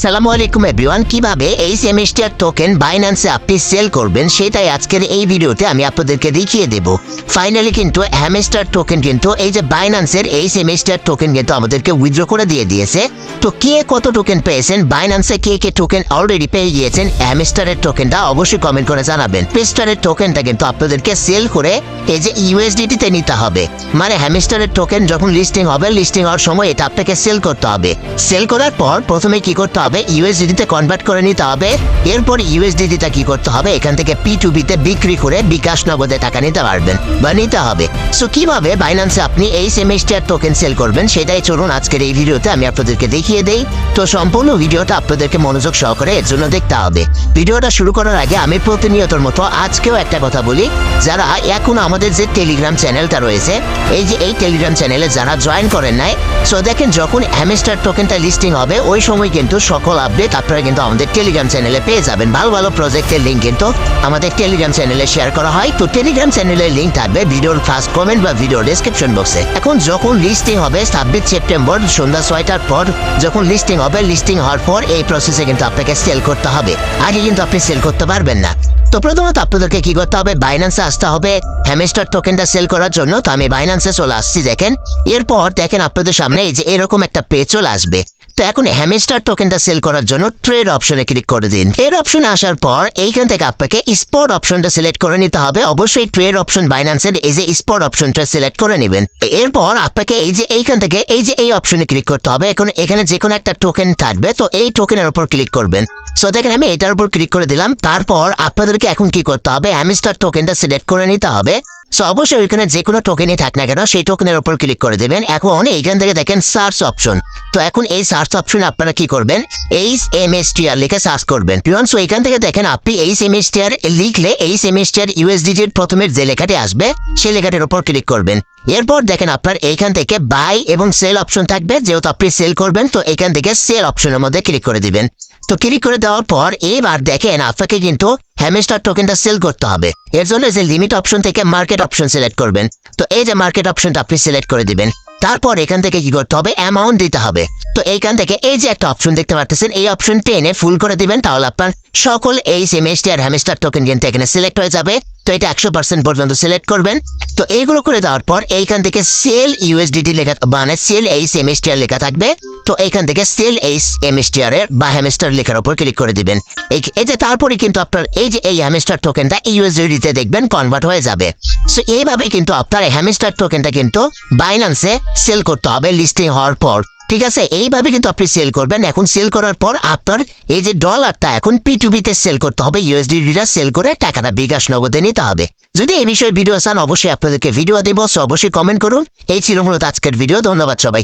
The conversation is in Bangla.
সালামু আলাইকুম এভরিওয়ান। কিভাবে এই সেমিস্টার টোকেন বাইন্যান্সে আপনি সেল করবেন সেটাই আজকের এই ভিডিওতে আমি আপনাদেরকে দেখিয়ে দেব। ফাইনালি কিন্তু হ্যামস্টার টোকেন কিন্তু এই যে বাইন্যান্সের এই সেমিস্টার টোকেন কিন্তু আমাদেরকে উইথড্র করে দিয়ে দিয়েছে। তো কে কত টোকেন পেয়েছেন, বাইন্যান্সে কে টোকেন অলরেডি পেয়ে গিয়েছেন হ্যামস্টারের টোকেনটা অবশ্যই কমেন্ট করে জানাবেন। হ্যামস্টারের টোকেনটা কিন্তু আপনাদেরকে সেল করে এই যে ইউএসডিটিতে নিতে হবে। মানে হ্যামস্টারের টোকেন যখন লিস্টিং হবে, লিস্টিং হওয়ার সময় এটা আপনাকে সেল করতে হবে। সেল করার পর প্রথমে কি করতে হবে, ইউএসডিতে কনভার্ট করে নিতে হবে। এরপর ইউএসডিটা কি করতে হবে, এখান থেকে P2P-তে বিক্রি করে বিকাশ নগদে টাকা নিতে পারবেন বা নিতে হবে। সো কিভাবে বাইন্যান্সে আপনি এই সেমিস্টার টোকেন সেল করবেন সেটাই চলুন আজকের এই ভিডিওতে আমি আপনাদেরকে দেখিয়ে দেই। তো সম্পূর্ণ ভিডিওটা আপনাদেরকে মনোযোগ সহকারে এর জন্য দেখতে হবে। ভিডিওটা শুরু করার আগে আমি প্রতিনিয়তর মতো আজকেও একটা কথা বলি, যারা এখন আমাদের যে টেলিগ্রাম চ্যানেলটা রয়েছে, এই যে এই টেলিগ্রাম চ্যানেলে যারা জয়েন করেন নাই, সো দেখেন যখন হ্যামস্টার টোকেনটা লিস্টিং হবে ওই সময় কিন্তু সকল আপডেট আপনারা কিন্তু আমাদের টেলিগ্রাম চ্যানেলে পেয়ে যাবেন। ভালো ভালো প্রজেক্টের লিঙ্ক কিন্তু আমাদের টেলিগ্রাম চ্যানেলে শেয়ার করা হয়। তো টেলিগ্রাম চ্যানেলের লিঙ্ক থাকবে ভিডিওর ফার্স্ট কমেন্ট বা ভিডিও ডেসক্রিপশন বক্সে। এখন যখন লিস্টিং হবে 26 সেপ্টেম্বর সন্ধ্যা 6টার পর যখন লিস্টিং হবে, লিস্টিং হওয়ার পর এই প্রসেসে কিন্তু আপনাকে সেল করতে হবে। আগে কিন্তু আপনি সেল করতে পারবেন না। তো প্রথমত আপনাদেরকে কি করতে হবে, বাইন্যান্সে আসতে হবে হ্যামস্টার টোকেনটা সেল করার জন্য। তো আমি বাইন্যান্সে চলে আসছি। দেখেন এরপর দেখেন আপনাদের সামনে এই যে এরকম একটা পেজ চলে আসবে। তো এখন হ্যামস্টার টোকেনটা সেল করার জন্য ট্রেড অপশনে ক্লিক করে দিন। এর অপশনে আসার পর এইখান থেকে আপনাকে স্পট অপশনটা সিলেক্ট করে নিতে হবে। অবশ্যই ট্রেড অপশন বাইন্যান্সের এই যে স্পট অপশনটা সিলেক্ট করে নেবেন। এরপর আপনাকে এই যে এইখান থেকে এই যে এই অপশনে ক্লিক করতে হবে। এখন এখানে যে কোনো একটা টোকেন থাকবে, তো এই টোকেনের উপর ক্লিক করবেন। সো দেখেন আমি এটার উপর ক্লিক করে দিলাম। তারপর আপনাদেরকে এখন কি করতে হবে, হ্যামস্টার টোকেনটা সিলেক্ট করে নিতে হবে। সো অবশ্যই ওইখানে যে কোনো টোকেনই থাক না কেন সেই টোকেনের উপর ক্লিক করে দেবেন। এখন এইখান থেকে দেখেন সার্চ অপশন। তো এখন এই সার্চ অপশনে আপনারা কি করবেন, HMSTR লিখে সার্চ করবেন। সো এইখান থেকে দেখেন আপনি HMSTR লিখলে HMSTR USDT-র প্রথমের যে লেখাটি আসবে সেই লেখাটির উপর ক্লিক করবেন। এরপর দেখেন আপনার এইখান থেকে বাই এবং সেল অপশন থাকবে। যেহেতু আপনি সেল করবেন তো এখান থেকে সেল অপশনের মধ্যে ক্লিক করে দিবেন। তো ক্লিক করে দেওয়ার পর এবার দেখেন আপনাকে কিন্তু হ্যামস্টার টোকেনটা সেল করতে হবে। এর জন্য যে লিমিট অপশন থেকে মার্কেট অপশন সিলেক্ট করবেন। তো এই যে মার্কেট অপশনটা আপনি সিলেক্ট করে দিবেন। তারপর এখান থেকে কি করতে হবে, অ্যামাউন্ট দিতে হবে। তো এইখান থেকে এই যে একটা অপশন দেখতে পাচ্ছেন, এই অপশন টেনে ফুল করে দিবেন। তাহলে আপনার সকল এই HMSTR হ্যামস্টার টোকেন কিন্তু এখানে সিলেক্ট হয়ে যাবে। তো এটা 100% পর্যন্ত সিলেক্ট করবেন। তো এইগুলো করে দেওয়ার পর এইখান থেকে সেল USDT লেখা মানে সেল HMSTR লেখা থাকবে। তো এইখান থেকে সেল HMSTR এর বা হ্যামস্টার লেখার উপর ক্লিক করে দিবেন। এই যে তারপরে কিন্তু আপনার এই যে এই হ্যামস্টার টোকেনটা USDT-তে দেখবেন কনভার্ট হয়ে যাবে। সো এইভাবে কিন্তু আপনার হ্যামস্টার টোকেনটা কিন্তু বাইন্যান্সে সেল করতে হবে লিস্টিং হওয়ার পর। ঠিক আছে, এইভাবে কিন্তু আপনি সেল করবেন। এখন সেল করার পর আপনার এই যে ডলারটা এখন P2P-তে সেল করতে হবে, USDT-টা সেল করে টাকাটা বিকাশ নগদে নিতে হবে। যদি এই বিষয়ে ভিডিও চান অবশ্যই আপনাদেরকে ভিডিও দেবো। অবশ্যই কমেন্ট করুন। এই ছিল মূলত আজকের ভিডিও। ধন্যবাদ সবাই।